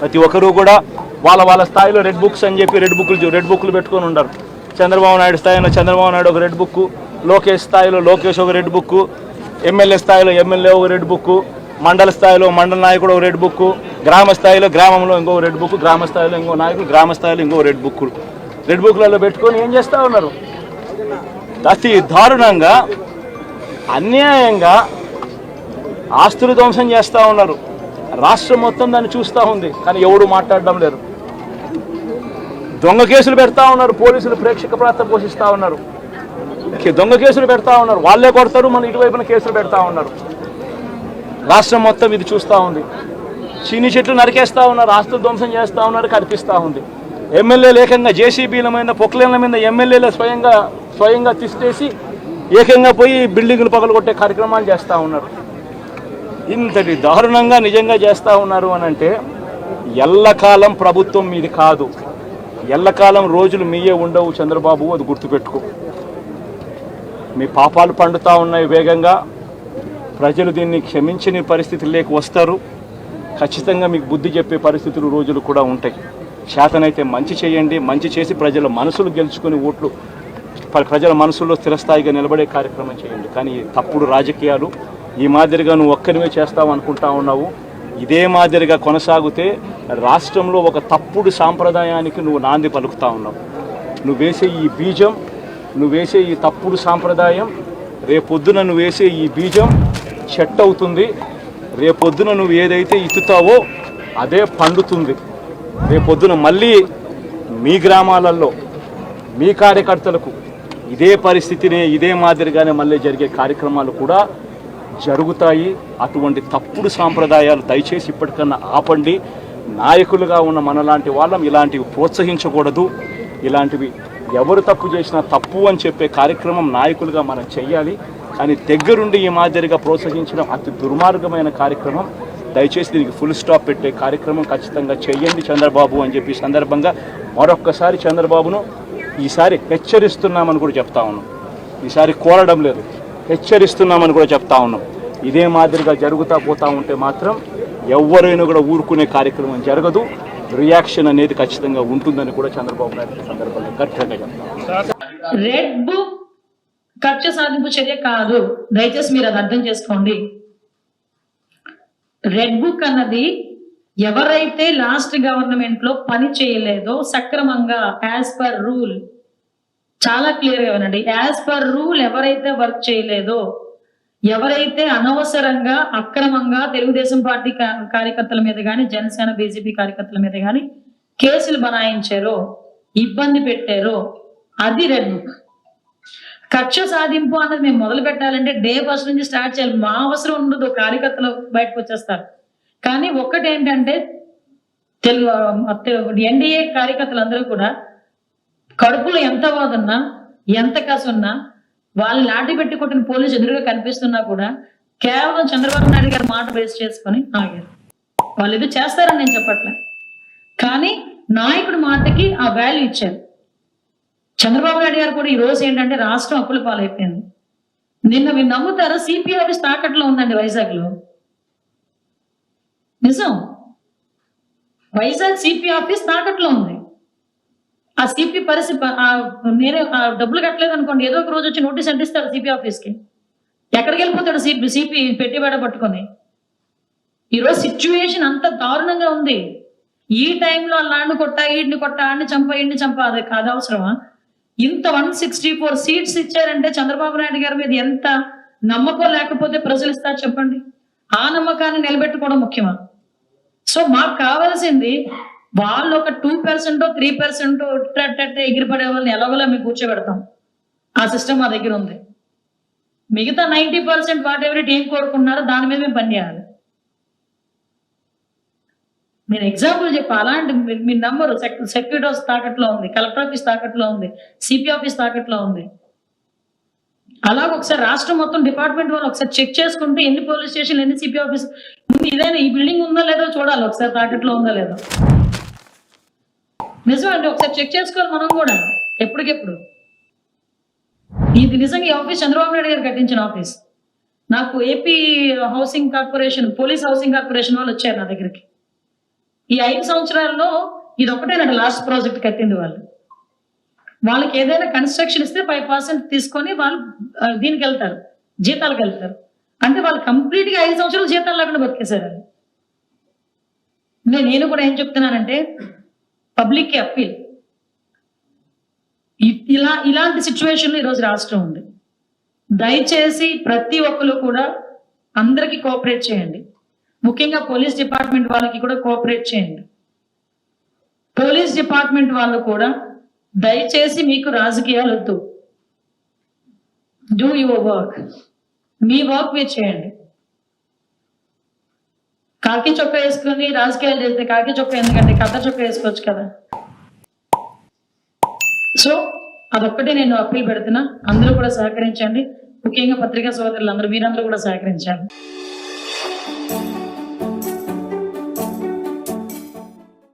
ప్రతి ఒక్కరూ కూడా వాళ్ళ స్థాయిలో రెడ్ బుక్స్ అని చెప్పి రెడ్ బుక్లు పెట్టుకొని ఉండరు. చంద్రబాబు నాయుడు స్థాయిలో చంద్రబాబు నాయుడు ఒక రెడ్ బుక్, లోకేష్ స్థాయిలో లోకేష్ ఒక రెడ్ బుక్, ఎమ్మెల్యే స్థాయిలో ఎమ్మెల్యే ఒక రెడ్ బుక్, మండల స్థాయిలో మండల నాయకుడు ఒక రెడ్ బుక్, గ్రామ స్థాయిలో గ్రామంలో ఇంకో రెడ్ బుక్, గ్రామ స్థాయిలో ఇంకో నాయకుడు గ్రామ స్థాయిలో ఇంకో రెడ్ బుక్లలో పెట్టుకొని ఏం చేస్తూ ఉన్నారు? అతి దారుణంగా అన్యాయంగా ఆస్తులు ధ్వంసం చేస్తూ ఉన్నారు. రాష్ట్రం మొత్తం దాన్ని చూస్తూ ఉంది, కానీ ఎవరు మాట్లాడడం లేదు. దొంగ కేసులు పెడతా ఉన్నారు, పోలీసులు ప్రేక్షక పాత్ర పోషిస్తూ ఉన్నారు. దొంగ కేసులు పెడతా ఉన్నారు, వాళ్ళే కొడతారు, మన ఇటువైపున కేసులు పెడతా ఉన్నారు. రాష్ట్రం మొత్తం ఇది చూస్తూ ఉంది. చీని చెట్లు నరికేస్తూ ఉన్నారు, ఆస్తులు ధ్వంసం చేస్తూ ఉన్నారు, కనిపిస్తూ ఉంది. ఎమ్మెల్యేలు ఏకంగా జేసీబీల మీద పొక్లేన్ల మీద ఎమ్మెల్యేలు స్వయంగా తిష్టేసి ఏకంగా పోయి బిల్డింగులు పగలగొట్టే కార్యక్రమాలు చేస్తూ ఉన్నారు. ఇంతటి దారుణంగా నిజంగా చేస్తూ ఉన్నారు అని అంటే ఎల్లకాలం ప్రభుత్వం మీది కాదు, ఎల్లకాలం రోజులు మీయే ఉండవు చంద్రబాబు, అది గుర్తుపెట్టుకో. మీ పాపాలు పండుతూ ఉన్నాయి వేగంగా. ప్రజలు దీన్ని క్షమించని పరిస్థితుల్లోకి వస్తారు. ఖచ్చితంగా మీకు బుద్ధి చెప్పే పరిస్థితులు రోజులు కూడా ఉంటాయి. శాతనైతే మంచి చేయండి, మంచి చేసి ప్రజల మనసులు గెలుచుకుని ఓట్లు ప్రజల మనసుల్లో స్థిరస్థాయిగా నిలబడే కార్యక్రమం చేయండి. కానీ తప్పుడు రాజకీయాలు ఈ మాదిరిగా నువ్వు ఒక్కరివే చేస్తావు అనుకుంటా ఉన్నావు. ఇదే మాదిరిగా కొనసాగితే రాష్ట్రంలో ఒక తప్పుడు సాంప్రదాయానికి నువ్వు నాంది పలుకుతా ఉన్నావు. నువ్వు వేసే ఈ బీజం, నువ్వు వేసే ఈ తప్పుడు సాంప్రదాయం రేపొద్దున నువ్వు వేసే ఈ బీజం చెట్టు అవుతుంది. రేపొద్దున నువ్వు ఏదైతే ఇత్తుతావో అదే పండుతుంది. రేపొద్దున మళ్ళీ మీ గ్రామాలలో మీ కార్యకర్తలకు ఇదే పరిస్థితిని ఇదే మాదిరిగానే మళ్ళీ జరిగే కార్యక్రమాలు కూడా జరుగుతాయి. అటువంటి తప్పుడు సాంప్రదాయాలు దయచేసి ఇప్పటికన్నా ఆపండి. నాయకులుగా ఉన్న మనలాంటి వాళ్ళం ఇలాంటివి ప్రోత్సహించకూడదు. ఇలాంటివి ఎవరు తప్పు చేసినా తప్పు అని చెప్పే కార్యక్రమం నాయకులుగా మనం చెయ్యాలి. కానీ దగ్గరుండి ఈ మాదిరిగా ప్రోత్సహించడం అతి దుర్మార్గమైన కార్యక్రమం. దయచేసి దీనికి ఫుల్ స్టాప్ పెట్టే కార్యక్రమం ఖచ్చితంగా చెయ్యండి చంద్రబాబు అని చెప్పి సందర్భంగా మరొక్కసారి చంద్రబాబును ఈసారి హెచ్చరిస్తున్నామని కూడా చెప్తా ఉన్నాం. ఈసారి కోరడం లేదు, హెచ్చరిస్తున్నామని కూడా చెప్తా ఉన్నాం. ఇదే మాదిరిగా జరుగుతూ పోతూ ఉంటే మాత్రం ఎవరైనా కూడా ఊరుకునే కార్యక్రమం జరగదు. రియాక్షన్ అనేది ఖచ్చితంగా ఉంటుందని కూడా చంద్రబాబు నాయుడు సందర్భంగా గట్టిగా చెప్తాం. రెడ్ బుక్ కక్ష సాధింపు చర్య కాదు, దయచేసి మీరు అది అర్థం చేసుకోండి. రెడ్ బుక్ అన్నది ఎవరైతే లాస్ట్ గవర్నమెంట్ లో పని చేయలేదో సక్రమంగా యాజ్ పర్ రూల్, చాలా క్లియర్ గా వినండి, యాజ్ పర్ రూల్ ఎవరైతే వర్క్ చేయలేదో, ఎవరైతే అనవసరంగా అక్రమంగా తెలుగుదేశం పార్టీ కార్యకర్తల మీద కానీ జనసేన బీజేపీ కార్యకర్తల మీద కానీ కేసులు బనాయించారో, ఇబ్బంది పెట్టారో, అది రెడ్ బుక్. కక్ష సాధింపు అన్నది మేము మొదలు పెట్టాలంటే డే ఫస్ట్ నుంచి స్టార్ట్ చేయాలి. మా అవసరం ఉండదు, కార్యకర్తలు బయటకు వచ్చేస్తారు. కానీ ఒక్కటి ఏంటంటే ఎన్డీఏ కార్యకర్తలు అందరూ కూడా కడుపులో ఎంత బాధున్నా ఎంత కసున్నా వాళ్ళు లాఠీ పెట్టి కొట్టిన పోలీసు ఎదురుగా కనిపిస్తున్నా కూడా కేవలం చంద్రబాబు నాయుడు గారి మాట బేస్ చేసుకొని ఆగారు. వాళ్ళు ఏదో చేస్తారని నేను చెప్పట్లే, కానీ నాయకుడి మాటకి ఆ వాల్యూ ఇచ్చారు. చంద్రబాబు నాయుడు గారు కూడా ఈ రోజు ఏంటంటే రాష్ట్రం అప్పుల పాలైపోయింది. నిన్న మీరు నమ్ముతారా, సిపి ఆఫీస్ తాకట్లో ఉందండి వైజాగ్ లో. నిజం, వైజాగ్ సిపి ఆఫీస్ తాకట్లో ఉంది. ఆ సిపి పరిస్థితి నేనే డబ్బులు కట్టలేదు అనుకోండి, ఏదో ఒక రోజు వచ్చి నోటీస్ అంటిస్తాడు సిపి ఆఫీస్కి. ఎక్కడికి వెళ్ళిపోతాడు సిపి పెట్టిబేడ పట్టుకొని. ఈరోజు సిచ్యువేషన్ అంత దారుణంగా ఉంది. ఈ టైంలో అలాంటి కొట్టా, ఈడిని కొట్టా, ఆడిని చంపా, ఈడిని చంపా, అది కాదు అవసరమా? ఇంత 164 సీట్స్ ఇచ్చారంటే చంద్రబాబు నాయుడు గారి మీద ఎంత నమ్మకం లేకపోతే ప్రజలు ఇస్తారు చెప్పండి? ఆ నమ్మకాన్ని నిలబెట్టుకోవడం ముఖ్యమా? సో మాకు కావాల్సింది వాళ్ళు ఒక 2% 3% ఎగిరిపడే వాళ్ళని ఎలాగోలా మేము కూర్చోబెడతాం. ఆ సిస్టమ్ మా దగ్గర ఉంది. మిగతా 90% వాట్ ఎవరి ఏం కోరుకున్నారో దాని మీద మేము పనిచేయాలి. నేను ఎగ్జాంపుల్ చెప్పా, అలాంటి మీ నంబరు సెక్యూరిటీ ఆఫీస్ తాకట్లో ఉంది, కలెక్టర్ ఆఫీస్ తాకట్లో ఉంది, సిపి ఆఫీస్ తాకట్లో ఉంది. అలాగ ఒకసారి రాష్ట్రం మొత్తం డిపార్ట్మెంట్ వాళ్ళు ఒకసారి చెక్ చేసుకుంటే ఎన్ని పోలీస్ స్టేషన్లు, ఎన్ని సిపి ఆఫీస్ ముందు ఇదైనా ఈ బిల్డింగ్ ఉందో లేదో చూడాలి, ఒకసారి తాకట్లో ఉందో లేదో. నిజం అంటే ఒకసారి చెక్ చేసుకోవాలి మనం కూడా ఎప్పటికెప్పుడు. ఇది నిజంగా ఈ ఆఫీస్ చంద్రబాబు నాయుడు గారు కట్టించిన ఆఫీస్. నాకు AP housing corporation, police housing corporation వాళ్ళు వచ్చారు నా దగ్గరికి. ఈ 5 సంవత్సరాల్లో ఇది ఒకటేనండి లాస్ట్ ప్రాజెక్ట్ కట్టింది వాళ్ళు. వాళ్ళకి ఏదైనా కన్స్ట్రక్షన్ ఇస్తే 5% తీసుకొని వాళ్ళు దీనికి వెళ్తారు, జీతాలకు వెళ్తారు. అంటే వాళ్ళు కంప్లీట్ గా 5 సంవత్సరాలు జీతాలు లేకుండా బతికేశారు. నేను కూడా ఏం చెప్తున్నానంటే పబ్లిక్ కి అప్పీల్, ఇలాంటి సిచ్యువేషన్ ఈరోజు రాష్ట్రం ఉంది. దయచేసి ప్రతి ఒక్కరు కూడా అందరికీ కోఆపరేట్ చేయండి. ముఖ్యంగా పోలీస్ డిపార్ట్మెంట్ వాళ్ళకి కూడా కోఆపరేట్ చేయండి. పోలీస్ డిపార్ట్మెంట్ వాళ్ళు కూడా దయచేసి మీకు రాజకీయాలు వద్దు. Do your work. Me work మీరు చేయండి. కాకి చొక్కా వేసుకొని రాజకీయాలు చేస్తే కాకి చొక్కా ఎందుకంటే కథ చొక్కా వేసుకోవచ్చు కదా. సో అదొక్కటే నేను అప్పీల్ పెడుతున్నా. అందరూ కూడా సహకరించండి. ముఖ్యంగా పత్రికా సోదరులు మీరందరూ కూడా సహకరించాలి.